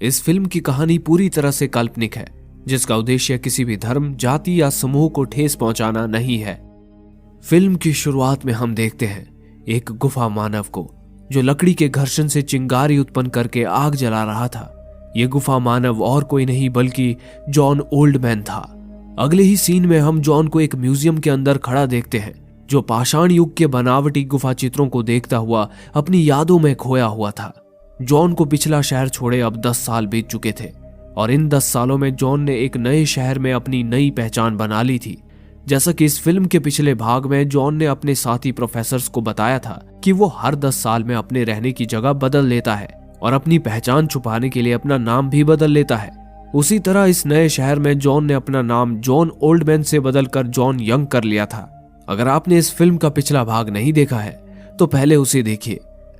इस फिल्म की कहानी पूरी तरह से काल्पनिक है, जिसका उद्देश्य किसी भी धर्म, जाति या समूह को ठेस पहुंचाना नहीं है। फिल्म की शुरुआत में हम देखते हैं एक गुफा मानव को, जो लकड़ी के घर्षण से चिंगारी उत्पन्न करके आग जला रहा था। यह गुफा मानव और कोई नहीं बल्कि जॉन ओल्डमैन था। अगले ही सीन में हम जॉन को एक म्यूजियम के अंदर खड़ा देखते हैं, जो पाषाण युग के बनावटी गुफा चित्रों को देखता हुआ अपनी यादों में खोया हुआ था। जॉन को पिछला शहर छोड़े अब 10 साल बीत चुके थे और इन 10 सालों में जॉन ने एक नए शहर में अपनी नई पहचान बना ली थी। जैसा कि इस फिल्म के पिछले भाग में जॉन ने अपने साथी प्रोफेसर्स को बताया था कि वो हर 10 साल में अपने रहने की जगह बदल लेता है और अपनी पहचान छुपाने के लिए अपना नाम भी बदल लेता है। उसी तरह इस नए शहर में जॉन ने अपना नाम जॉन ओल्डमैन से बदलकर जॉन यंग कर लिया था। अगर आपने इस फिल्म का पिछला भाग नहीं देखा है तो पहले उसे देखिए,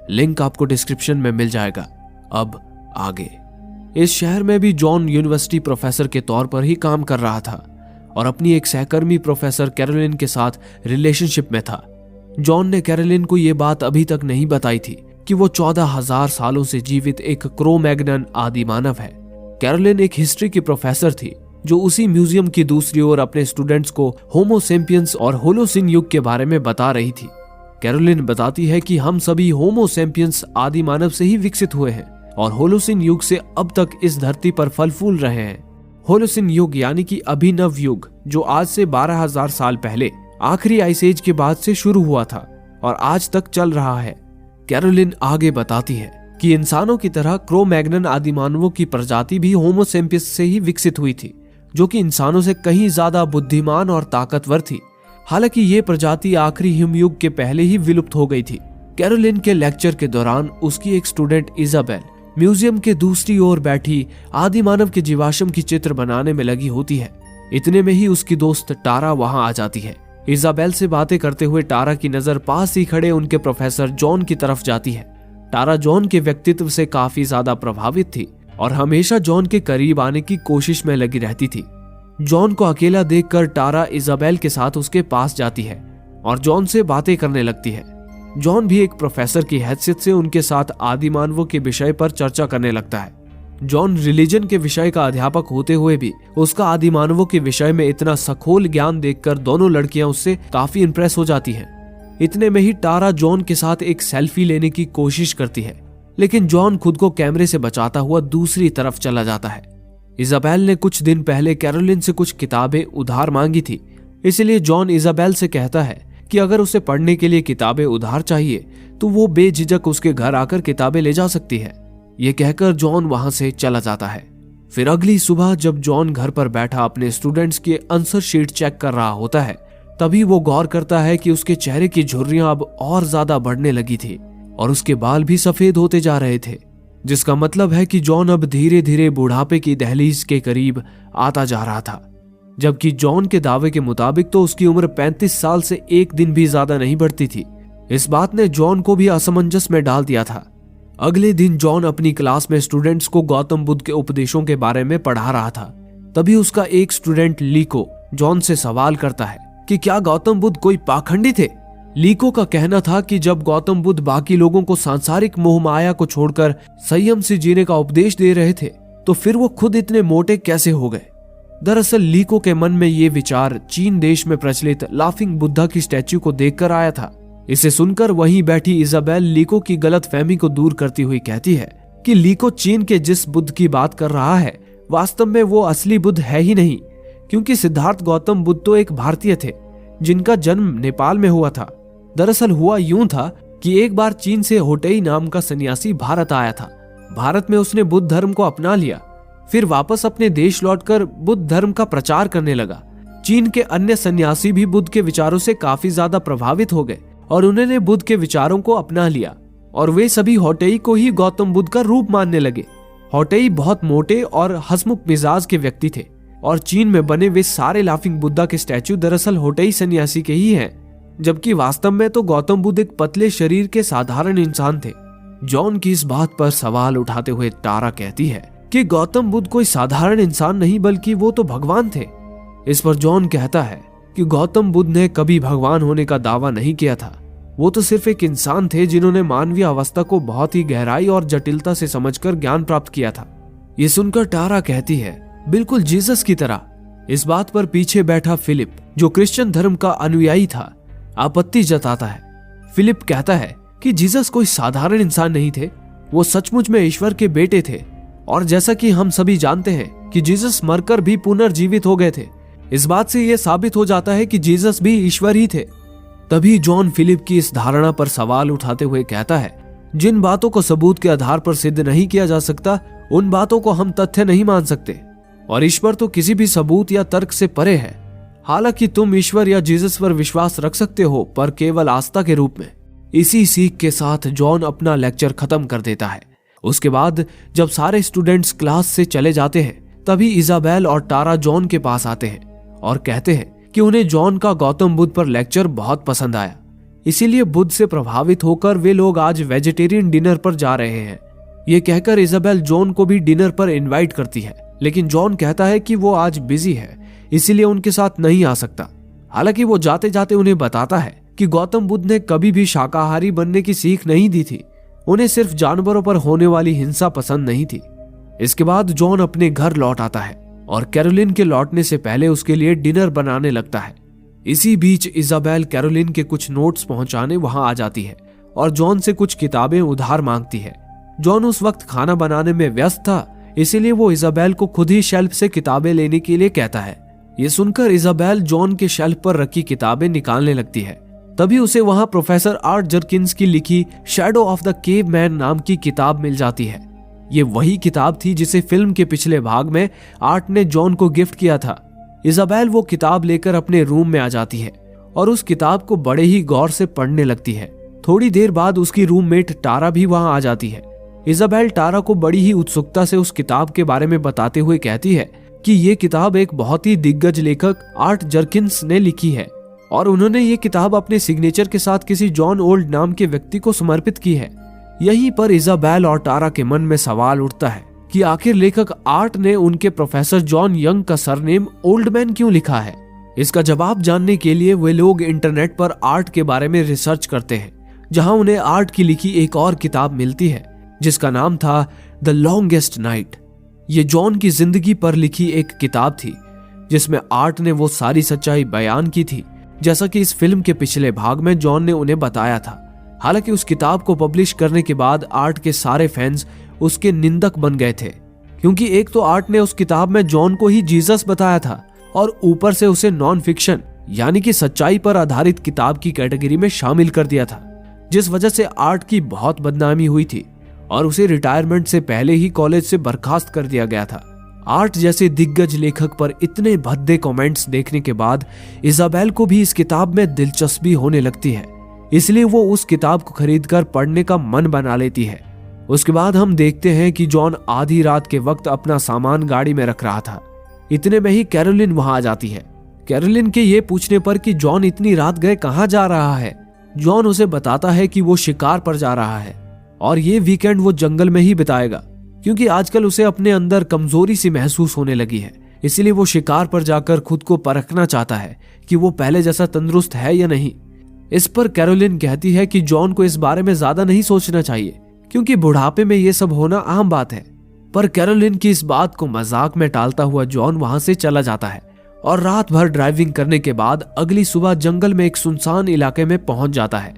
लिंक आपको डिस्क्रिप्शन में मिल जाएगा। अब आगे। इस शहर में भी जॉन यूनिवर्सिटी प्रोफेसर के तौर पर ही काम कर रहा था और अपनी एक सहकर्मी प्रोफेसर कैरोलिन के साथ रिलेशनशिप में था। जॉन ने कैरोलिन को यह बात अभी तक नहीं बताई थी कि वो 14,000 सालों से जीवित एक क्रो-मैग्नन आदि मानव है। कैरोलिन एक हिस्ट्री की प्रोफेसर थी, जो उसी म्यूजियम की दूसरी ओर अपने स्टूडेंट्स को होमो सेपियंस और होलोसिन युग के बारे में बता रही थी। कैरोलिन बताती है कि हम सभी होमो सेपियंस आदि मानव से ही विकसित हुए हैं और होलोसिन युग से अब तक इस धरती पर फल फूल रहे हैं। होलोसिन युग यानी कि अभिनव युग, जो आज से 12,000 साल पहले आखिरी आइस एज के बाद से शुरू हुआ था और आज तक चल रहा है। कैरोलिन आगे बताती है कि इंसानों की तरह क्रो-मैग्नन आदि मानवों की प्रजाति भी होमो सेपियंस से ही विकसित हुई थी, जो कि इंसानों से कहीं ज्यादा बुद्धिमान और ताकतवर थी। हालांकि ये प्रजाति आखिरी हिमयुग के पहले ही विलुप्त हो गई थी। कैरोलिन के लेक्चर के दौरान उसकी एक स्टूडेंट इजाबेल म्यूजियम के दूसरी ओर बैठी आदि मानव के जीवाश्म की चित्र बनाने में लगी होती है। इतने में ही उसकी दोस्त टारा वहां आ जाती है। इजाबेल से बातें करते हुए टारा की नजर पास ही खड़े उनके प्रोफेसर जॉन की तरफ जाती है। टारा जॉन के व्यक्तित्व से काफी ज्यादा प्रभावित थी और हमेशा जॉन के करीब आने की कोशिश में लगी रहती थी। जॉन को अकेला देखकर टारा इजाबेल के साथ उसके पास जाती है और जॉन से बातें करने लगती है। जॉन भी एक प्रोफेसर की हैसियत से उनके साथ आदि मानवों के विषय पर चर्चा करने लगता है। जॉन रिलीजन के विषय का अध्यापक होते हुए भी उसका आदि मानवों के विषय में इतना सखोल ज्ञान देखकर दोनों लड़कियां उससे काफी इंप्रेस हो जाती हैं। इतने में ही टारा जॉन के साथ एक सेल्फी लेने की कोशिश करती है, लेकिन जॉन खुद को कैमरे से बचाता हुआ दूसरी तरफ चला जाता है। इजाबेल ने कुछ दिन पहले कैरोलिन से कुछ किताबें उधार मांगी थी, इसलिए जॉन इजाबेल से कहता है कि अगर उसे पढ़ने के लिए किताबें उधार चाहिए तो वो बेझिझक उसके घर आकर किताबें ले जा सकती है। ये कहकर जॉन वहां से चला जाता है। फिर अगली सुबह जब जॉन घर पर बैठा अपने स्टूडेंट्स की आंसर शीट चेक कर रहा होता है, तभी वो गौर करता है कि उसके चेहरे की झुर्रियां अब और ज्यादा बढ़ने लगी थी और उसके बाल भी सफेद होते जा रहे थे, जिसका मतलब है कि जॉन अब धीरे धीरे बुढ़ापे की दहलीज के करीब आता जा रहा था। जबकि जॉन के दावे के मुताबिक तो उसकी उम्र 35 साल से एक दिन भी ज्यादा नहीं बढ़ती थी। इस बात ने जॉन को भी असमंजस में डाल दिया था। अगले दिन जॉन अपनी क्लास में स्टूडेंट्स को गौतम बुद्ध के उपदेशों के बारे में पढ़ा रहा था। तभी उसका एक स्टूडेंट लीको जॉन से सवाल करता है कि क्या गौतम बुद्ध कोई पाखंडी थे। लीको का कहना था कि जब गौतम बुद्ध बाकी लोगों को सांसारिक मोह माया को छोड़कर संयम से जीने का उपदेश दे रहे थे, तो फिर वो खुद इतने मोटे कैसे हो गए। दरअसल लीको के मन में ये विचार चीन देश में प्रचलित लाफिंग बुद्धा की स्टैच्यू को देखकर आया था। इसे सुनकर वहीं बैठी इजाबेल लीको की गलत फहमी को दूर करती हुई कहती है कि लीको चीन के जिस बुद्ध की बात कर रहा है वास्तव में वो असली बुद्ध है ही नहीं, क्योंकि सिद्धार्थ गौतम बुद्ध तो एक भारतीय थे जिनका जन्म नेपाल में हुआ था। दरअसल हुआ यूं था कि एक बार चीन से होटेई नाम का सन्यासी भारत आया था। भारत में उसने बुद्ध धर्म को अपना लिया, फिर वापस अपने देश लौटकर बुद्ध धर्म का प्रचार करने लगा। चीन के अन्य सन्यासी भी बुद्ध के विचारों से काफी ज्यादा प्रभावित हो गए और उन्होंने बुद्ध के विचारों को अपना लिया और वे सभी होटेई को ही गौतम बुद्ध का रूप मानने लगे। होटेई बहुत मोटे और हंसमुख मिजाज के व्यक्ति थे और चीन में बने वे सारे लाफिंग बुद्धा के स्टैच्यू दरअसल होटेई सन्यासी के ही हैं, जबकि वास्तव में तो गौतम बुद्ध एक पतले शरीर के साधारण इंसान थे। जॉन की इस बात पर सवाल उठाते हुए टारा कहती है कि गौतम बुद्ध कोई साधारण इंसान नहीं बल्कि वो तो भगवान थे। इस पर जॉन कहता है कि गौतम बुद्ध ने कभी भगवान होने का दावा नहीं किया था, वो तो सिर्फ एक इंसान थे जिन्होंने मानवीय अवस्था को बहुत ही गहराई और जटिलता से समझकर ज्ञान प्राप्त किया था। ये सुनकर टारा कहती है, बिल्कुल जीसस की तरह। इस बात पर पीछे बैठा फिलिप, जो क्रिश्चियन धर्म का अनुयायी था, आपत्ति जताता है। फिलिप कहता है कि जीसस कोई साधारण इंसान नहीं थे, वो सचमुच में ईश्वर के बेटे थे। और जैसा कि हम सभी जानते हैं कि जीसस मरकर भी पुनर्जीवित हो गए थे, इस बात से यह साबित हो जाता है कि जीसस भी ईश्वर ही थे। तभी जॉन फिलिप की इस धारणा पर सवाल उठाते हुए कहता है, जिन बातों को सबूत के आधार पर सिद्ध नहीं किया जा सकता, उन बातों को हम तथ्य नहीं मान सकते। और ईश्वर तो किसी भी सबूत या तर्क से परे है। हालांकि तुम ईश्वर या जीसस पर विश्वास रख सकते हो, पर केवल आस्था के रूप में। इसी सीख के साथ जॉन अपना लेक्चर खत्म कर देता है। उसके बाद जब सारे स्टूडेंट्स क्लास से चले जाते हैं, तभी इजाबेल और टारा जॉन के पास आते हैं और कहते हैं कि उन्हें जॉन का गौतम बुद्ध पर लेक्चर बहुत पसंद आया, इसीलिए बुद्ध से प्रभावित होकर वे लोग आज वेजिटेरियन डिनर पर जा रहे हैं। ये कहकर इजाबेल जॉन को भी डिनर पर इनवाइट करती है, लेकिन जॉन कहता है कि वो आज बिजी है, इसीलिए उनके साथ नहीं आ सकता। हालांकि वो जाते जाते उन्हें बताता है कि गौतम बुद्ध ने कभी भी शाकाहारी बनने की सीख नहीं दी थी, उन्हें सिर्फ जानवरों पर होने वाली हिंसा पसंद नहीं थी। इसके बाद जॉन अपने घर लौट आता है और कैरोलिन के लौटने से पहले उसके लिए डिनर बनाने लगता है। इसी बीच इजाबेल कैरोलिन के कुछ नोट्स पहुंचाने वहां आ जाती है और जॉन से कुछ किताबें उधार मांगती है। जॉन उस वक्त खाना बनाने में व्यस्त था, इसीलिए वो इजाबेल को खुद ही शेल्फ से किताबें लेने के लिए कहता है। ये सुनकर इजाबेल जॉन के शेल्फ पर रखी किताबें निकालने लगती है। तभी उसे वहां प्रोफेसर आर्ट जर्किंस की लिखी shadow of the cave man नाम की किताब मिल जाती है। ये वही किताब थी जिसे फिल्म के पिछले भाग में आर्ट ने जॉन को गिफ्ट किया था। इजाबेल वो किताब लेकर अपने रूम में आ जाती है और उस किताब को बड़े ही गौर से पढ़ने लगती है। थोड़ी देर बाद उसकी रूममेट टारा भी वहां आ जाती है। इजाबेल टारा को बड़ी ही उत्सुकता से उस किताब के बारे में बताते हुए कहती है कि ये किताब एक बहुत ही दिग्गज लेखक आर्ट जर्किंस ने लिखी है और उन्होंने ये किताब अपने सिग्नेचर के साथ किसी जॉन ओल्ड नाम के व्यक्ति को समर्पित की है। यहीं पर इजाबेल और टारा के मन में सवाल उठता है कि आखिर लेखक आर्ट ने उनके प्रोफेसर जॉन यंग का सरनेम ओल्डमैन क्यों लिखा है। इसका जवाब जानने के लिए वे लोग इंटरनेट पर आर्ट के बारे में रिसर्च करते हैं, जहां उन्हें आर्ट की लिखी एक और किताब मिलती है जिसका नाम था द लॉन्गेस्ट नाइट। ये जॉन की जिंदगी पर लिखी एक किताब थी जिसमें आर्ट ने वो सारी सच्चाई बयान की थी जैसा कि इस फिल्म के पिछले भाग में जॉन ने उन्हें बताया था। हालांकि उस किताब को पब्लिश करने के बाद आर्ट के सारे फैंस उसके निंदक बन गए थे, क्योंकि एक तो आर्ट ने उस किताब में जॉन को ही जीसस बताया था और ऊपर से उसे नॉन फिक्शन यानी कि सच्चाई पर आधारित किताब की कैटेगरी में शामिल कर दिया था, जिस वजह से आर्ट की बहुत बदनामी हुई थी और उसे रिटायरमेंट से पहले ही कॉलेज से बर्खास्त कर दिया गया था। आर्ट जैसे दिग्गज लेखक पर इतने भद्दे कमेंट्स देखने के बाद इजाबेल को भी इस किताब में दिलचस्पी होने लगती है, इसलिए वो उस किताब को खरीदकर पढ़ने का मन बना लेती है। उसके बाद हम देखते हैं कि जॉन आधी रात के वक्त अपना सामान गाड़ी में रख रहा था। इतने में ही कैरोलिन वहां आ जाती है। कैरोलिन के ये पूछने पर कि जॉन इतनी रात गए कहां जा रहा है, जॉन उसे बताता है कि वो शिकार पर जा रहा है और ये वीकेंड वो जंगल में ही बिताएगा, क्योंकि आजकल उसे अपने अंदर कमजोरी सी महसूस होने लगी है। इसीलिए वो शिकार पर जाकर खुद को परखना चाहता है कि वो पहले जैसा तंदुरुस्त है या नहीं। इस पर कैरोलिन कहती है कि जॉन को इस बारे में ज्यादा नहीं सोचना चाहिए, क्योंकि बुढ़ापे में ये सब होना आम बात है। पर कैरोलिन की इस बात को मजाक में टालता हुआ जॉन वहां से चला जाता है और रात भर ड्राइविंग करने के बाद अगली सुबह जंगल में एक सुनसान इलाके में पहुंच जाता है।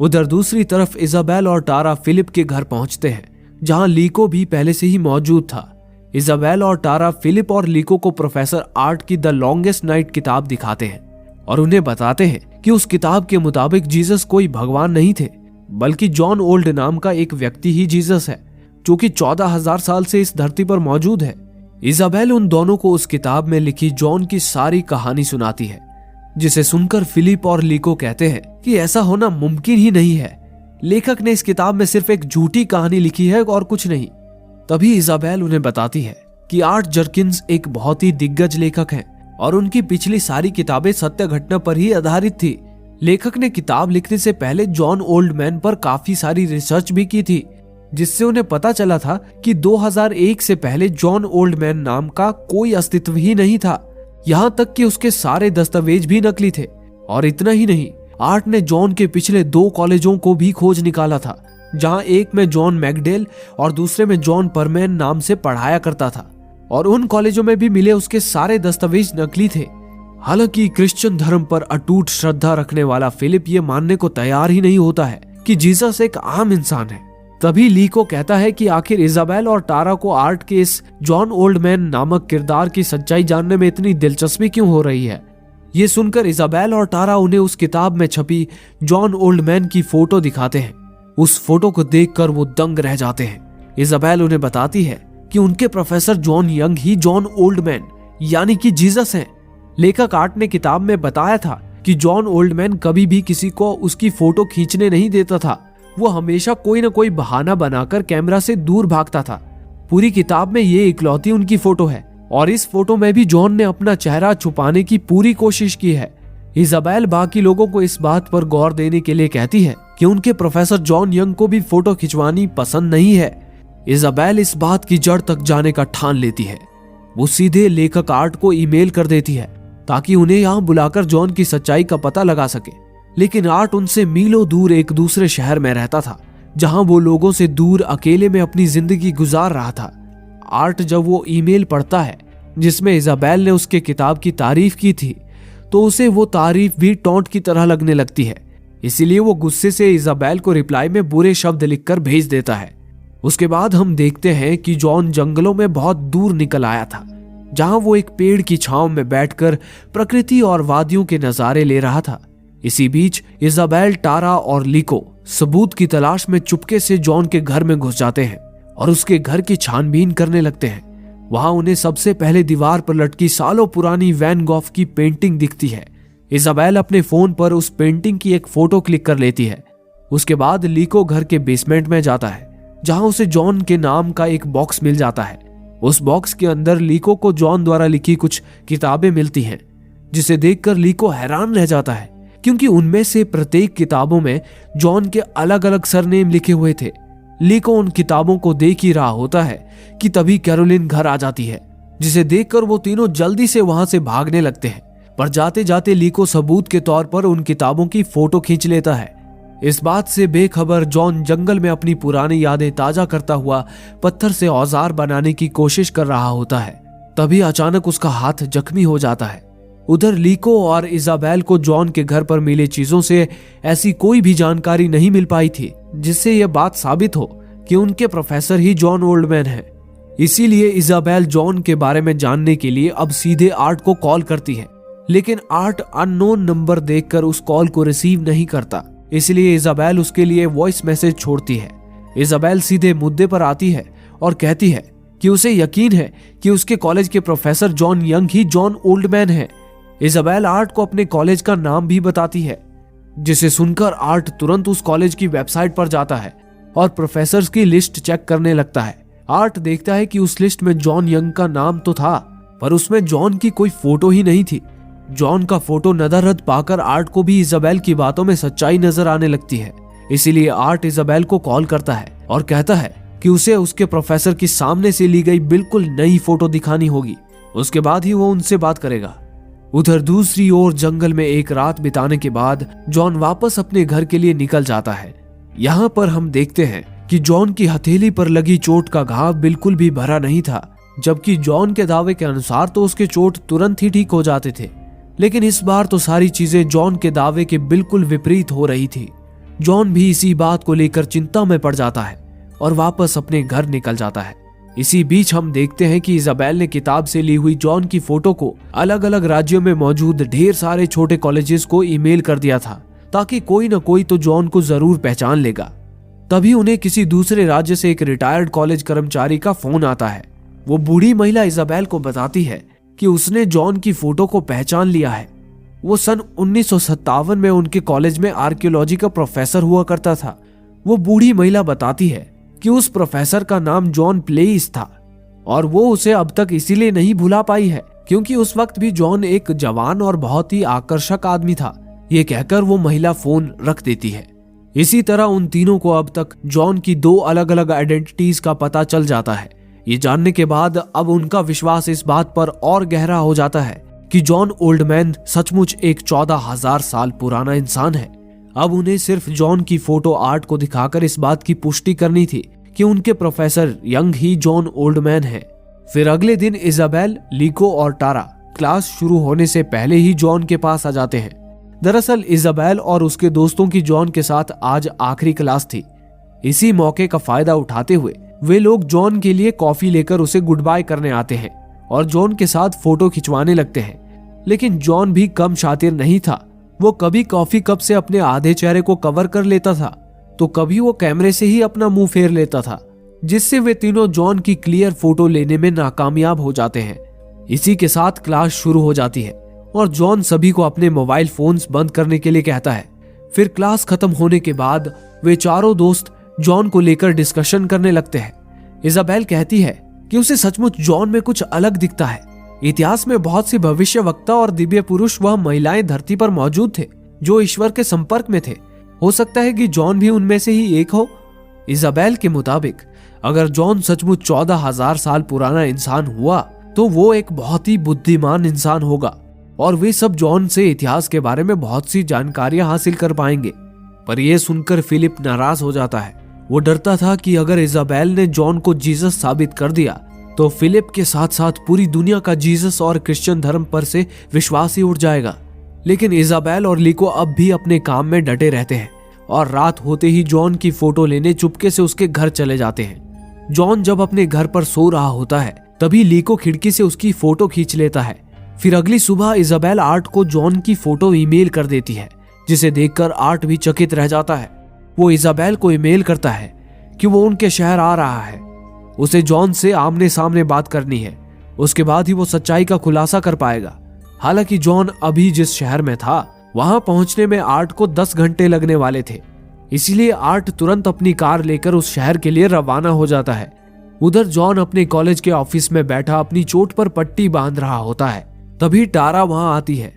उधर दूसरी तरफ इजाबेल और टारा फिलिप के घर पहुंचते हैं, जहां लीको भी पहले से ही मौजूद था। इजाबेल और टारा फिलिप और लीको को प्रोफेसर आर्ट की द लॉन्गेस्ट नाइट किताब दिखाते हैं और उन्हें बताते हैं कि उस किताब के मुताबिक जीसस कोई भगवान नहीं थे, बल्कि जॉन ओल्ड नाम का एक व्यक्ति ही जीसस है, जो कि 14,000 साल से इस धरती पर मौजूद है। इजाबेल उन दोनों को उस किताब में लिखी जॉन की सारी कहानी सुनाती है, जिसे सुनकर फिलिप और लीको कहते हैं कि ऐसा होना मुमकिन ही नहीं है। लेखक ने इस किताब में सिर्फ एक झूठी कहानी लिखी है और कुछ नहीं। तभी इजाबेल उन्हें बताती है कि आर्ट जर्किंस एक बहुत ही दिग्गज लेखक हैं और उनकी पिछली सारी किताबें सत्य घटना पर ही आधारित थी। लेखक ने किताब लिखने से पहले जॉन ओल्डमैन पर काफी सारी रिसर्च भी की थी, जिससे उन्हें पता चला था कि 2001 से पहले जॉन ओल्डमैन नाम का कोई अस्तित्व ही नहीं था। यहाँ तक कि उसके सारे दस्तावेज भी नकली थे। और इतना ही नहीं, आर्ट ने जॉन के पिछले 2 कॉलेजों को भी खोज निकाला था, जहां एक में जॉन मैकडे और दूसरे में जॉन परमैन नाम से पढ़ाया करता था, और उन कॉलेजों में भी मिले उसके सारे दस्तावेज नकली थे। हालांकि क्रिश्चियन धर्म पर अटूट श्रद्धा रखने वाला फिलिप ये मानने को तैयार ही नहीं होता है कि जीसस एक आम इंसान है। तभी लीको कहता है कि आखिर इजाबेल और टारा को आर्ट के इस जॉन ओल्डमैन नामक किरदार की सच्चाई जानने में इतनी दिलचस्पी क्यों हो रही है। ये सुनकर इजाबेल और टारा उन्हें उस किताब में छपी जॉन ओल्डमैन की फोटो दिखाते हैं। उस फोटो को देखकर वो दंग रह जाते हैं। इजाबेल उन्हें बताती है कि उनके प्रोफेसर जॉन यंग ही जॉन ओल्डमैन यानी कि जीसस हैं। लेखक आर्ट ने किताब में बताया था कि जॉन ओल्डमैन कभी भी किसी को उसकी फोटो खींचने नहीं देता था। वो हमेशा कोई न कोई बहाना बनाकर कैमरा से दूर भागता था। पूरी किताब में ये इकलौती उनकी फोटो है, और इस फोटो में भी जॉन ने अपना चेहरा छुपाने की पूरी कोशिश की है। इजाबेल बाकी लोगों को इस बात पर गौर देने के लिए कहती है कि उनके प्रोफेसर जॉन यंग को भी फोटो खिंचवानी पसंद नहीं है। इजाबेल इस बात की जड़ तक जाने का ठान लेती है। वो सीधे लेखक आर्ट को ईमेल कर देती है ताकि उन्हें यहाँ बुलाकर जॉन की सच्चाई का पता लगा सके। लेकिन आर्ट उनसे मीलों दूर एक दूसरे शहर में रहता था, जहां वो लोगों से दूर अकेले में अपनी जिंदगी गुजार रहा था। आर्ट जब वो ईमेल पढ़ता है जिसमें इजाबेल ने उसके किताब की तारीफ की थी, तो उसे वो तारीफ भी टॉन्ट की तरह लगने लगती है। इसीलिए वो गुस्से से इजाबेल को रिप्लाई में बुरे शब्द लिखकर भेज देता है। उसके बाद हम देखते हैं कि जॉन जंगलों में बहुत दूर निकल आया था, जहां वो एक पेड़ की छांव में बैठकर प्रकृति और वादियों के नजारे ले रहा था। इसी बीच इजाबेल, टारा और लीको सबूत की तलाश में चुपके से जॉन के घर में घुस जाते हैं और उसके घर की छानबीन करने लगते हैं। वहां उन्हें सबसे पहले दीवार पर लटकी सालों पुरानी वैन गॉग की पेंटिंग दिखती है। इजाबेल अपने फोन पर उस पेंटिंग की एक फोटो क्लिक कर लेती है। उसके बाद लीको घर के बेसमेंट में जाता है, जहां उसे जॉन के नाम का एक बॉक्स मिल जाता है। उस बॉक्स के अंदर लीको को जॉन द्वारा लिखी कुछ किताबें मिलती हैं, जिसे देखकर लीको हैरान रह जाता है, क्योंकि उनमें से प्रत्येक किताबों में जॉन के अलग अलग सरनेम लिखे हुए थे। लीको उन किताबों को देख ही रहा होता है कि तभी कैरोलिन घर आ जाती है, जिसे देखकर वो तीनों जल्दी से वहां से भागने लगते हैं। पर जाते जाते लीको सबूत के तौर पर उन किताबों की फोटो खींच लेता है। इस बात से बेखबर जॉन जंगल में अपनी पुरानी यादें ताजा करता हुआ पत्थर से औजार बनाने की कोशिश कर रहा होता है। तभी अचानक उसका हाथ जख्मी हो जाता है। उधर लीको और इजाबेल को जॉन के घर पर मिले चीजों से ऐसी कोई भी जानकारी नहीं मिल पाई थी जिससे यह बात साबित हो कि उनके प्रोफेसर ही जॉन ओल्डमैन है। इसीलिए इजाबेल जॉन के बारे में जानने के लिए अब सीधे आर्ट को कॉल करती है, लेकिन आर्ट अननोन नंबर देखकर उस कॉल को रिसीव नहीं करता। इसलिए इजाबेल उसके लिए वॉइस मैसेज छोड़ती है। इजाबेल सीधे मुद्दे पर आती है और कहती है कि उसे यकीन है कि उसके कॉलेज के प्रोफेसर जॉन यंग ही जॉन ओल्डमैन है। इजाबेल आर्ट को अपने कॉलेज का नाम भी बताती है, जिसे सुनकर आर्ट तुरंत उस कॉलेज की वेबसाइट पर जाता है और प्रोफेसर्स की लिस्ट चेक करने लगता है। आर्ट देखता है कि उस लिस्ट में जॉन यंग का नाम तो था, पर उसमें जॉन की कोई फोटो ही नहीं थी। जॉन का फोटो नजररद पाकर आर्ट को भी इजाबेल की बातों में सच्चाई नजर आने लगती है। इसीलिए आर्ट इजाबेल को कॉल करता है और कहता है कि उसे उसके प्रोफेसर की सामने से ली गई बिल्कुल नई फोटो दिखानी होगी, उसके बाद ही वो उनसे बात करेगा। उधर दूसरी ओर जंगल में एक रात बिताने के बाद जॉन वापस अपने घर के लिए निकल जाता है। यहाँ पर हम देखते हैं कि जॉन की हथेली पर लगी चोट का घाव बिल्कुल भी भरा नहीं था, जबकि जॉन के दावे के अनुसार तो उसके चोट तुरंत ही ठीक हो जाते थे। लेकिन इस बार तो सारी चीजें जॉन के दावे के बिल्कुल विपरीत हो रही थी। जॉन भी इसी बात को लेकर चिंता में पड़ जाता है और वापस अपने घर निकल जाता है। इसी बीच हम देखते हैं कि इजाबेल ने किताब से ली हुई जॉन की फोटो को अलग अलग राज्यों में मौजूद ढेर सारे छोटे कॉलेजेस को ईमेल कर दिया था, ताकि कोई न कोई तो जॉन को जरूर पहचान लेगा। तभी उन्हें किसी दूसरे राज्य से एक रिटायर्ड कॉलेज कर्मचारी का फोन आता है। वो बूढ़ी महिला इजाबेल को बताती है कि उसने जॉन की फोटो को पहचान लिया है। वो सन 1957 में उनके कॉलेज में आर्कियोलॉजी का प्रोफेसर हुआ करता था। वो बूढ़ी महिला बताती है कि उस प्रोफेसर का नाम जॉन प्लेइस था और वो उसे अब तक इसीलिए नहीं भुला पाई है क्योंकि उस वक्त भी जॉन एक जवान और बहुत ही आकर्षक आदमी था। ये कहकर वो महिला फोन रख देती है। इसी तरह उन तीनों को अब तक जॉन की 2 अलग अलग आइडेंटिटीज का पता चल जाता है। ये जानने के बाद अब उनका विश्वास इस बात पर और गहरा हो जाता है कि जॉन ओल्डमैन सचमुच एक 14,000 साल पुराना इंसान है। अब उन्हें सिर्फ जॉन की फोटो आर्ट को दिखाकर इस बात की पुष्टि करनी थी कि उनके प्रोफेसर यंग ही जॉन ओल्डमैन है। फिर अगले दिन इजाबेल, लिको और टारा क्लास शुरू होने से पहले ही जॉन के पास आ जाते हैं। दरअसल इजाबेल और उसके दोस्तों की जॉन के साथ आज आखिरी क्लास थी। इसी मौके का फायदा उठाते हुए वे लोग जॉन के लिए कॉफी लेकर उसे गुड बाय करने आते हैं और जॉन के साथ फोटो खिंचवाने लगते हैं। लेकिन जॉन भी कम शातिर नहीं था। वो कभी कॉफी कप से अपने आधे चेहरे को कवर कर लेता था तो कभी वो कैमरे से ही अपना मुंह फेर लेता था, जिससे वे तीनों जॉन की क्लियर फोटो लेने में नाकामयाब हो जाते हैं। इसी के साथ क्लास शुरू हो जाती है और जॉन सभी को अपने मोबाइल फोन्स बंद करने के लिए कहता है। फिर क्लास खत्म होने के बाद वे चारों दोस्त जॉन को लेकर डिस्कशन करने लगते हैं। इजाबेल कहती है कि उसे सचमुच जॉन में कुछ अलग दिखता है। इतिहास में बहुत सी भविष्यवक्ता और दिव्य पुरुष व महिलाएं धरती पर मौजूद थे जो ईश्वर के संपर्क में थे। हो सकता है कि जॉन भी उनमें से ही एक हो। इजाबेल के मुताबिक अगर जॉन सचमुच 14,000 साल पुराना इंसान हुआ तो वो एक बहुत ही बुद्धिमान इंसान होगा और वे सब जॉन से इतिहास के बारे में बहुत सी जानकारियां हासिल कर पाएंगे। पर यह सुनकर फिलिप नाराज हो जाता है। वो डरता था कि अगर इजाबेल ने जॉन को जीसस साबित कर दिया तो फिलिप के साथ साथ पूरी दुनिया का जीसस और क्रिश्चियन धर्म पर से विश्वास ही उठ जाएगा। लेकिन इजाबेल और लिको अब भी अपने काम में डटे रहते हैं और रात होते ही जॉन की फोटो लेने चुपके से उसके घर चले जाते हैं। जॉन जब अपने घर पर सो रहा होता है तभी लिको खिड़की से उसकी फोटो खींच लेता है। फिर अगली सुबह इजाबेल आर्ट को जॉन की फोटो ईमेल कर देती है, जिसे देखकर आर्ट भी चकित रह जाता है। वो इजाबेल को ईमेल करता है कि वो उनके शहर आ रहा है। उसे जॉन से आमने सामने बात करनी है, उसके बाद ही वो सच्चाई का खुलासा कर पाएगा। हालांकि जॉन अभी जिस शहर में था वहां पहुंचने में आर्ट को 10 घंटे लगने वाले थे, इसलिए आर्ट तुरंत अपनी कार लेकर उस शहर के लिए रवाना हो जाता है। उधर जॉन अपने कॉलेज के ऑफिस में बैठा अपनी चोट पर पट्टी बांध रहा होता है। तभी टारा वहां आती है।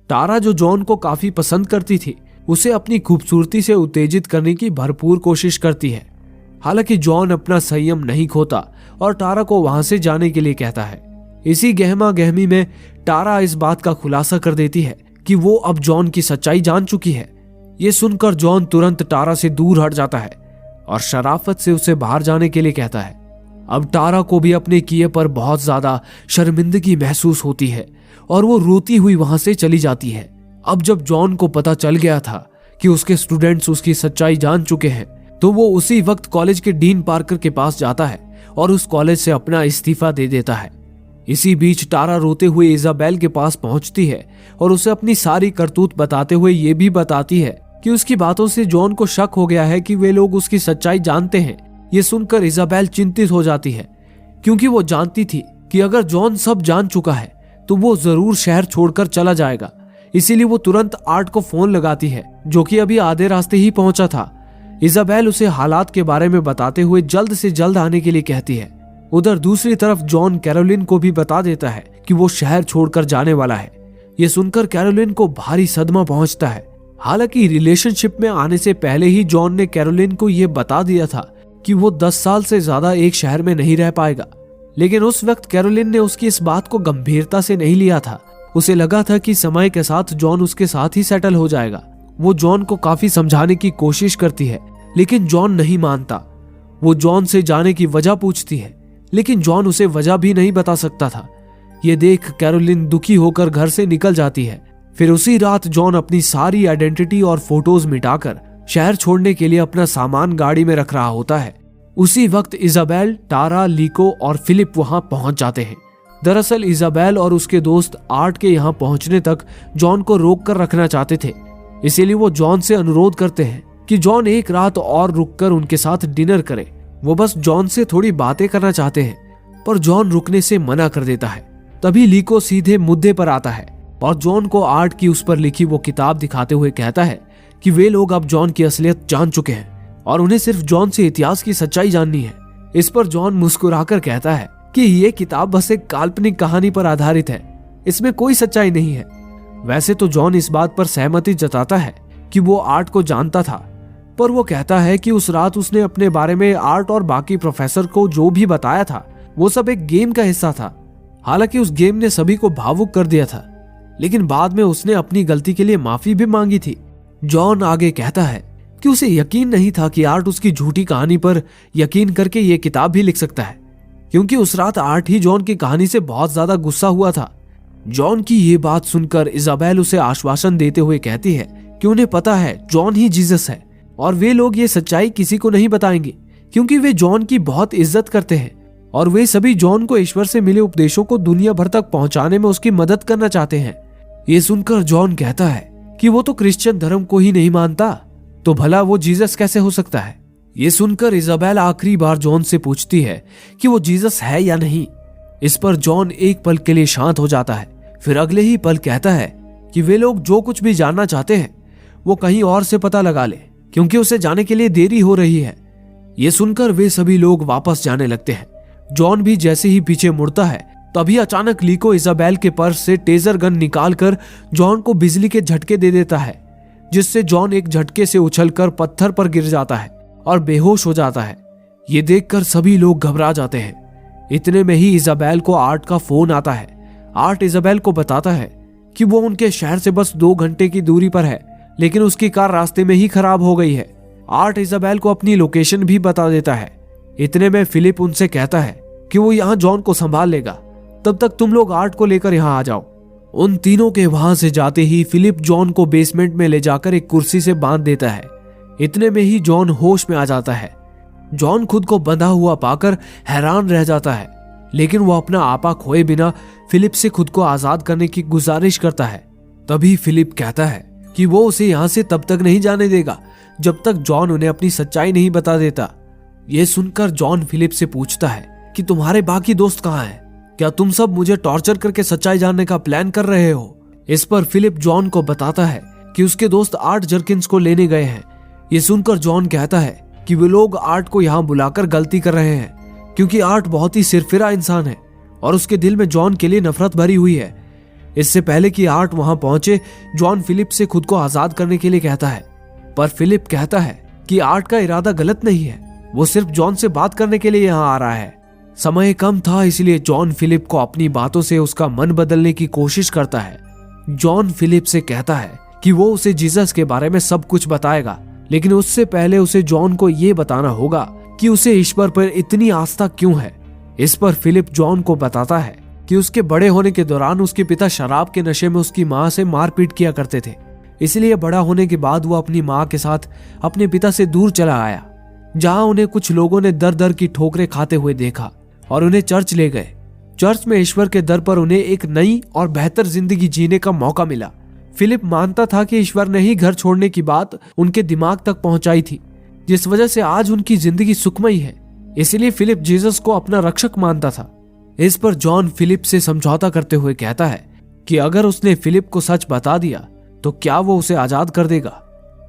टारा, जो जॉन को काफी पसंद करती थी, उसे अपनी खूबसूरती से उत्तेजित करने की भरपूर कोशिश करती है। हालांकि जॉन अपना संयम नहीं खोता और टारा को वहां से जाने के लिए कहता है। इसी गहमा गहमी में टारा इस बात का खुलासा कर देती है कि वो अब जॉन की सच्चाई जान चुकी है। ये सुनकर जॉन तुरंत टारा से दूर हट जाता है और शराफत से उसे बाहर जाने के लिए कहता है। अब टारा को भी अपने किए पर बहुत ज्यादा शर्मिंदगी महसूस होती है और वो रोती हुई वहां से चली जाती है। अब जब जॉन को पता चल गया था कि उसके स्टूडेंट्स उसकी सच्चाई जान चुके हैं तो वो उसी वक्त कॉलेज के डीन पार्कर के पास जाता है और उस कॉलेज से अपना इस्तीफा दे देता है। इसी बीच टारा रोते हुए इजाबेल के पास पहुंचती है और उसे अपनी सारी करतूत बताते हुए ये भी बताती है कि उसकी बातों से जॉन को शक हो गया है कि वे लोग उसकी सच्चाई जानते हैं। ये सुनकर इजाबेल चिंतित हो जाती है क्योंकि वो जानती थी कि अगर जॉन सब जान चुका है तो वो जरूर शहर छोड़कर चला जाएगा। इसीलिए वो तुरंत आर्ट को फोन लगाती है, जो कि अभी आधे रास्ते ही पहुंचा था। इजाबेल उसे हालात के बारे में बताते हुए जल्द से जल्द आने के लिए कहती है। उधर दूसरी तरफ जॉन कैरोलिन को भी बता देता है कि वो शहर छोड़कर जाने वाला है। ये सुनकर कैरोलिन को भारी सदमा पहुंचता है। हालांकि रिलेशनशिप में आने से पहले ही जॉन ने कैरोलिन को यह बता दिया था कि वो 10 साल से ज्यादा एक शहर में नहीं रह पाएगा। लेकिन उस वक्त कैरोलिन ने उसकी इस बात को गंभीरता से नहीं लिया था। उसे लगा था कि समय के साथ जॉन उसके साथ ही सेटल हो जाएगा। वो जॉन को काफी समझाने की कोशिश करती है, लेकिन जॉन नहीं मानता। वो जॉन से जाने की वजह पूछती है, लेकिन जॉन उसे वजह भी नहीं बता सकता था। ये देख कैरोलिन दुखी होकर घर से निकल जाती है। फिर उसी रात जॉन अपनी सारी आइडेंटिटी और फोटोज मिटाकर शहर छोड़ने के लिए अपना सामान गाड़ी में रख रहा होता है। उसी वक्त इजाबेल, टारा, लिको और फिलिप वहां पहुंच जाते हैं। दरअसल इजाबेल और उसके दोस्त आर्ट के यहाँ पहुंचने तक जॉन को रोक कर रखना चाहते थे, इसीलिए वो जॉन से अनुरोध करते हैं कि जॉन एक रात और रुककर उनके साथ डिनर करे। वो बस जॉन से थोड़ी बातें करना चाहते हैं, पर जॉन रुकने से मना कर देता है। तभी लिको सीधे मुद्दे पर आता है और जॉन को आर्ट की उस पर लिखी वो किताब दिखाते हुए कहता है कि वे लोग अब जॉन की असलियत जान चुके हैं और उन्हें सिर्फ जॉन से इतिहास की सच्चाई जाननी है। इस पर जॉन मुस्कुराकर कहता है कि ये किताब बस एक काल्पनिक कहानी पर आधारित है, इसमें कोई सच्चाई नहीं है। वैसे तो जॉन इस बात पर सहमति जताता है कि वो आर्ट को जानता था, पर वो कहता है कि उस रात उसने अपने बारे में आर्ट और बाकी प्रोफेसर को जो भी बताया था वो सब एक गेम का हिस्सा था। हालांकि उस गेम ने सभी को भावुक कर दिया था, लेकिन बाद में उसने अपनी गलती के लिए माफी भी मांगी थी। जॉन आगे कहता है कि उसे यकीन नहीं था कि आर्ट उसकी झूठी कहानी पर यकीन करके ये किताब भी लिख सकता है, क्योंकि उस रात आर्ट ही जॉन की कहानी से बहुत ज्यादा गुस्सा हुआ था। जॉन की ये बात सुनकर इजाबेल उसे आश्वासन देते हुए कहती है कि उन्हें पता है जॉन ही जीसस है और वे लोग ये सच्चाई किसी को नहीं बताएंगे, क्योंकि वे जॉन की बहुत इज्जत करते हैं और वे सभी जॉन को ईश्वर से मिले उपदेशों को दुनिया भर तक पहुंचाने में उसकी मदद करना चाहते हैं। ये सुनकर जॉन कहता है कि वो तो क्रिश्चियन धर्म को ही नहीं मानता, तो भला वो जीसस कैसे हो सकता है। ये सुनकर इजाबेल आखिरी बार जॉन से पूछती है कि वो जीसस है या नहीं। इस पर जॉन एक पल के लिए शांत हो जाता है, फिर अगले ही पल कहता है कि वे लोग जो कुछ भी जानना चाहते हैं वो कहीं और से पता लगा ले, क्योंकि उसे जाने के लिए देरी हो रही है। ये सुनकर वे सभी लोग वापस जाने लगते हैं। जॉन भी जैसे ही पीछे मुड़ता है तभी अचानक लीको इजाबेल के पर्स से टेजर गन निकालकर जॉन को बिजली के झटके दे देता है, जिससे जॉन एक झटके से उछलकर पत्थर पर गिर जाता है और बेहोश हो जाता है। ये देखकर सभी लोग घबरा जाते हैं। इतने में ही इजाबेल को आर्ट का फोन आता है। आर्ट इजाबेल को बताता है कि वो उनके शहर से बस 2 घंटे की दूरी पर है, लेकिन उसकी कार रास्ते में ही खराब हो गई है। आर्ट इजाबेल को अपनी लोकेशन भी बता देता है। इतने में फिलिप उनसे कहता है कि वो यहाँ जॉन को संभाल लेगा, तब तक तुम लोग आर्ट को लेकर यहाँ आ जाओ। उन तीनों के वहां से जाते ही फिलिप जॉन को बेसमेंट में ले जाकर एक कुर्सी से बांध देता है। इतने में ही जॉन होश में आ जाता है। जॉन खुद को बंधा हुआ पाकर हैरान रह जाता है, लेकिन वो अपना आपा खोए बिना फिलिप से खुद को आजाद करने की गुजारिश करता है। तभी फिलिप कहता है कि वो उसे यहाँ से तब तक नहीं जाने देगा जब तक जॉन उन्हें अपनी सच्चाई नहीं बता देता। ये सुनकर जॉन फिलिप से पूछता है कि तुम्हारे बाकी दोस्त कहाँ हैं? क्या तुम सब मुझे टॉर्चर करके सच्चाई जानने का प्लान कर रहे हो? इस पर फिलिप जॉन को बताता है कि उसके दोस्त आर्ट जर्किंस को लेने गए हैं। ये सुनकर जॉन कहता है कि वे लोग आर्ट को यहाँ बुलाकर गलती कर रहे हैं, क्योंकि आर्ट बहुत ही सिरफिरा इंसान है और उसके दिल में जॉन के लिए नफरत भरी हुई है। इससे पहले कि आर्ट वहां पहुंचे, जॉन फिलिप से खुद को आजाद करने के लिए कहता है, पर फिलिप कहता है कि आर्ट का इरादा गलत नहीं है, वो सिर्फ जॉन से बात करने के लिए यहाँ आ रहा है। समय कम था, इसलिए जॉन फिलिप को अपनी बातों से उसका मन बदलने की कोशिश करता है। जॉन फिलिप से कहता है कि वो उसे जीसस के बारे में सब कुछ बताएगा, लेकिन उससे पहले उसे जॉन को ये बताना होगा कि उसे ईश्वर पर इतनी आस्था क्यों है। इस पर फिलिप जॉन को बताता है कि उसके बड़े होने के दौरान उसके पिता शराब के नशे में उसकी माँ से मारपीट किया करते थे, इसलिए बड़ा होने के बाद वो अपनी माँ के साथ अपने पिता से दूर चला आया, जहाँ उन्हें कुछ लोगों ने दर दर की ठोकरें खाते हुए देखा और उन्हें चर्च ले गए। चर्च में ईश्वर के दर पर उन्हें एक नई और बेहतर जिंदगी जीने का मौका मिला। फिलिप मानता था कि ईश्वर ने ही घर छोड़ने की बात उनके दिमाग तक पहुंचाई थी, जिस वजह से आज उनकी जिंदगी सुखमयी है। इसलिए फिलिप जीसस को अपना रक्षक मानता था। इस पर जॉन फिलिप से समझौता करते हुए कहता है कि अगर उसने फिलिप को सच बता दिया तो क्या वो उसे आजाद कर देगा।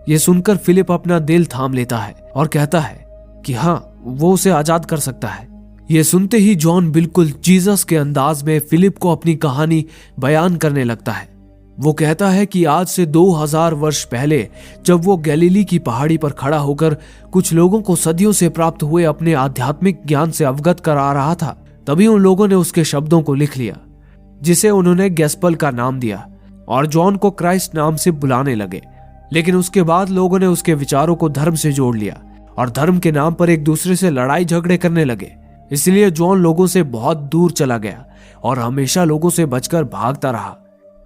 ये सुनकर फिलिप अपना दिल थाम लेता है और कहता है कि हाँ, वो उसे आजाद कर सकता है। ये सुनते ही जॉन बिल्कुल जीसस के अंदाज में फिलिप को अपनी कहानी बयान करने लगता है। वो कहता है कि आज से 2000 वर्ष पहले जब वो गैलीली की पहाड़ी पर खड़ा होकर कुछ लोगों को सदियों से प्राप्त हुए अपने आध्यात्मिक ज्ञान से अवगत करा रहा था, तभी उन लोगों ने उसके शब्दों को लिख लिया, जिसे उन्होंने गॉस्पेल का नाम दिया और जॉन को क्राइस्ट नाम से बुलाने लगे। लेकिन उसके बाद लोगों ने उसके विचारों को धर्म से जोड़ लिया और धर्म के नाम पर एक दूसरे से लड़ाई झगड़े करने लगे। इसलिए जॉन लोगों से बहुत दूर चला गया और हमेशा लोगों से बचकर भागता रहा।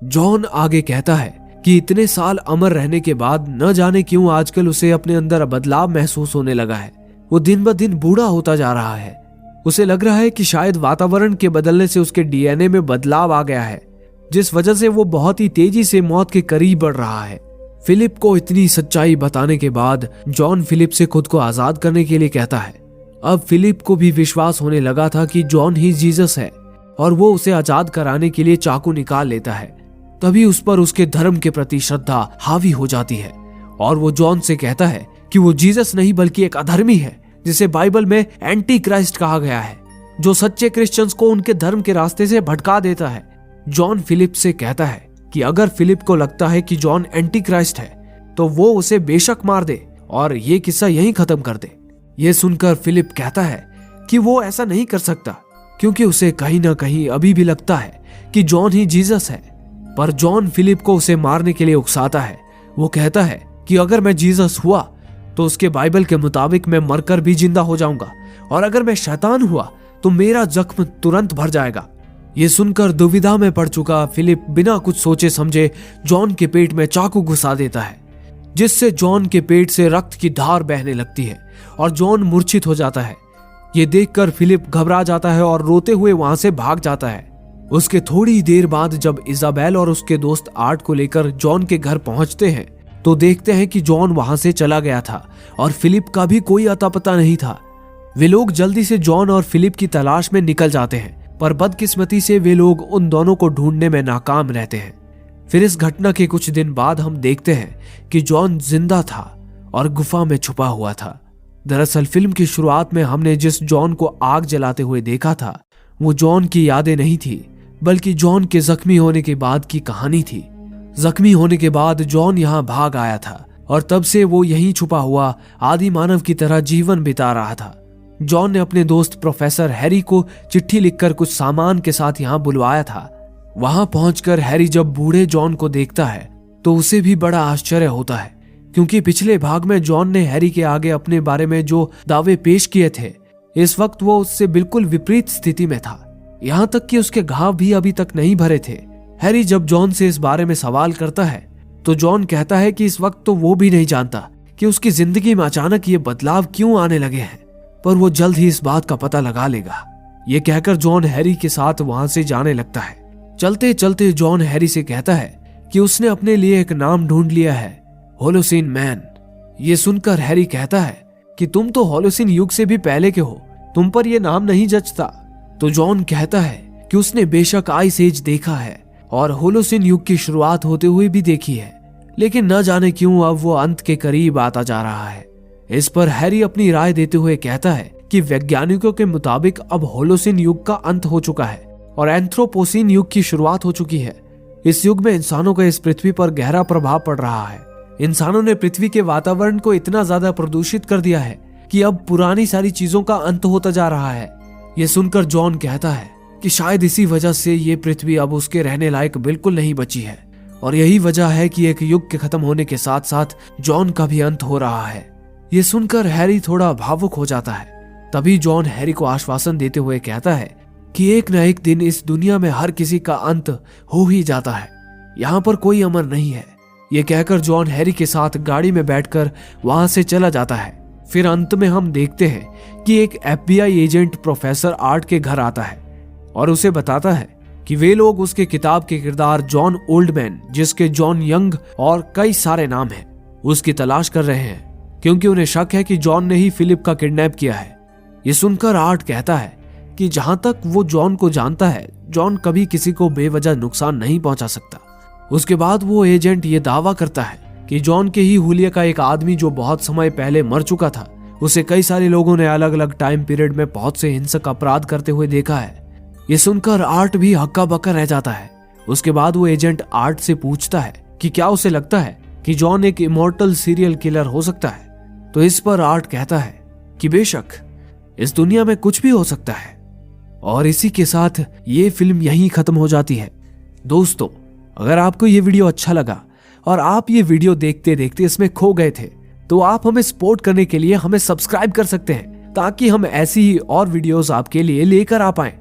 जॉन आगे कहता है कि इतने साल अमर रहने के बाद न जाने क्यों आजकल उसे अपने अंदर बदलाव महसूस होने लगा है। वो दिन ब दिन बूढ़ा होता जा रहा है। उसे लग रहा है कि शायद वातावरण के बदलने से उसके डीएनए में बदलाव आ गया है, जिस वजह से वो बहुत ही तेजी से मौत के करीब बढ़ रहा है। फिलिप को इतनी सच्चाई बताने के बाद जॉन फिलिप से खुद को आजाद करने के लिए कहता है। अब फिलिप को भी विश्वास होने लगा था कि जॉन ही जीसस है और वो उसे आजाद कराने के लिए चाकू निकाल लेता है। तभी उस पर उसके धर्म के प्रति श्रद्धा हावी हो जाती है और वो जॉन से कहता है कि वो जीसस नहीं बल्कि एक अधर्मी है, जिसे बाइबल में एंटी क्राइस्ट कहा गया है, जो सच्चे क्रिश्चियंस को उनके धर्म के रास्ते से भटका देता है। जॉन फिलिप से कहता है कि अगर फिलिप को लगता है कि जॉन एंटी क्राइस्ट है तो वो उसे बेशक मार दे और ये किस्सा यहीं खत्म कर दे। ये सुनकर फिलिप कहता है कि वो ऐसा नहीं कर सकता, क्योंकि उसे कहीं ना कहीं अभी भी लगता है कि जॉन ही जीसस है। पर जॉन फिलिप को उसे मारने के लिए उकसाता है। वो कहता है कि अगर मैं जीसस हुआ तो उसके बाइबल के मुताबिक मैं मरकर भी जिंदा हो जाऊंगा, और अगर मैं शैतान हुआ तो मेरा जख्म तुरंत भर जाएगा। ये सुनकर दुविधा में पड़ चुका फिलिप बिना कुछ सोचे समझे जॉन के पेट में चाकू घुसा देता है, जिससे जॉन के पेट से रक्त की धार बहने लगती है और जॉन मूर्छित हो जाता है। ये देखकर फिलिप घबरा जाता है और रोते हुए वहां से भाग जाता है। उसके थोड़ी देर बाद जब इजाबेल और उसके दोस्त आर्ट को लेकर जॉन के घर पहुंचते हैं तो देखते हैं कि जॉन वहां से चला गया था और फिलिप का भी कोई अता पता नहीं था। वे लोग जल्दी से जॉन और फिलिप की तलाश में निकल जाते हैं, पर बदकिस्मती से वे लोग उन दोनों को ढूंढने में नाकाम रहते हैं। फिर इस घटना के कुछ दिन बाद हम देखते हैं कि जॉन जिंदा था और गुफा में छुपा हुआ था। दरअसल फिल्म की शुरुआत में हमने जिस जॉन को आग जलाते हुए देखा था वो जॉन की यादें नहीं थी, बल्कि जॉन के जख्मी होने के बाद की कहानी थी। जख्मी होने के बाद जॉन यहाँ भाग आया था और तब से वो यहीं छुपा हुआ आदि मानव की तरह जीवन बिता रहा था। जॉन ने अपने दोस्त प्रोफेसर हैरी को चिट्ठी लिखकर कुछ सामान के साथ यहाँ बुलवाया था। वहां पहुंचकर हैरी जब बूढ़े जॉन को देखता है तो उसे भी बड़ा आश्चर्य होता है, क्योंकि पिछले भाग में जॉन ने हैरी के आगे अपने बारे में जो दावे पेश किए थे, इस वक्त वो उससे बिल्कुल विपरीत स्थिति में था। यहाँ तक कि उसके घाव भी अभी तक नहीं भरे थे। हैरी जब जॉन से इस बारे में सवाल करता है तो जॉन कहता है कि इस वक्त तो वो भी नहीं जानता कि उसकी जिंदगी में अचानक ये बदलाव क्यों आने लगे हैं, पर वो जल्द ही इस बात का पता लगा लेगा। ये कहकर जॉन हैरी के साथ वहां से जाने लगता है। चलते चलते जॉन हैरी से कहता है कि उसने अपने लिए एक नाम ढूंढ लिया है, होलोसिन मैन। ये सुनकर हैरी कहता है कि तुम तो होलोसिन युग से भी पहले के हो, तुम पर यह नाम नहीं जचता। तो जॉन कहता है कि उसने बेशक आइस एज देखा है और होलोसिन युग की शुरुआत होते हुए भी देखी है, लेकिन न जाने क्यों अब वो अंत के करीब आता जा रहा है। इस पर हैरी अपनी राय देते हुए कहता है कि वैज्ञानिकों के मुताबिक अब होलोसिन युग का अंत हो चुका है और एंथ्रोपोसिन युग की शुरुआत हो चुकी है। इस युग में इंसानों का इस पृथ्वी पर गहरा प्रभाव पड़ रहा है। इंसानों ने पृथ्वी के वातावरण को इतना ज्यादा प्रदूषित कर दिया है कि अब पुरानी सारी चीजों का अंत होता जा रहा है। ये सुनकर जॉन कहता है कि शायद इसी वजह से ये पृथ्वी अब उसके रहने लायक बिल्कुल नहीं बची है, और यही वजह है कि एक युग के खत्म होने के साथ साथ जॉन का भी अंत हो रहा है। ये सुनकर हैरी थोड़ा भावुक हो जाता है। तभी जॉन हैरी को आश्वासन देते हुए कहता है कि एक न एक दिन इस दुनिया में हर किसी का अंत हो ही जाता है, यहाँ पर कोई अमर नहीं है। ये कहकर जॉन हैरी के साथ गाड़ी में बैठकर वहां से चला जाता है। फिर अंत में हम देखते हैं कि एक FBI एजेंट प्रोफेसर आर्ट के घर आता है और उसे बताता है कि वे लोग उसके किताब के किरदार जॉन ओल्डमैन, जिसके जॉन यंग और कई सारे नाम हैं, उसकी तलाश कर रहे हैं, क्योंकि उन्हें शक है कि जॉन ने ही फिलिप का किडनैप किया है। ये सुनकर आर्ट कहता है कि जहां तक वो जॉन को जानता है, जॉन कभी किसी को बेवजह नुकसान नहीं पहुंचा सकता। उसके बाद वो एजेंट ये दावा करता है कि जॉन के ही हुलिया का एक आदमी जो बहुत समय पहले मर चुका था, उसे कई सारे लोगों ने अलग अलग टाइम पीरियड में बहुत से हिंसक अपराध करते हुए देखा है। ये सुनकर आर्ट भी हक्का बक्का रह जाता है। उसके बाद वो एजेंट आर्ट से पूछता है कि क्या उसे लगता है कि जॉन एक इमॉर्टल सीरियल किलर हो सकता है। तो इस पर आर्ट कहता है कि बेशक इस दुनिया में कुछ भी हो सकता है। और इसी के साथ ये फिल्म यहीं खत्म हो जाती है। दोस्तों, अगर आपको ये वीडियो अच्छा लगा और आप ये वीडियो देखते देखते इसमें खो गए थे, तो आप हमें सपोर्ट करने के लिए हमें सब्सक्राइब कर सकते हैं, ताकि हम ऐसी ही और वीडियोस आपके लिए लेकर आ पाएं।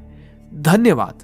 धन्यवाद।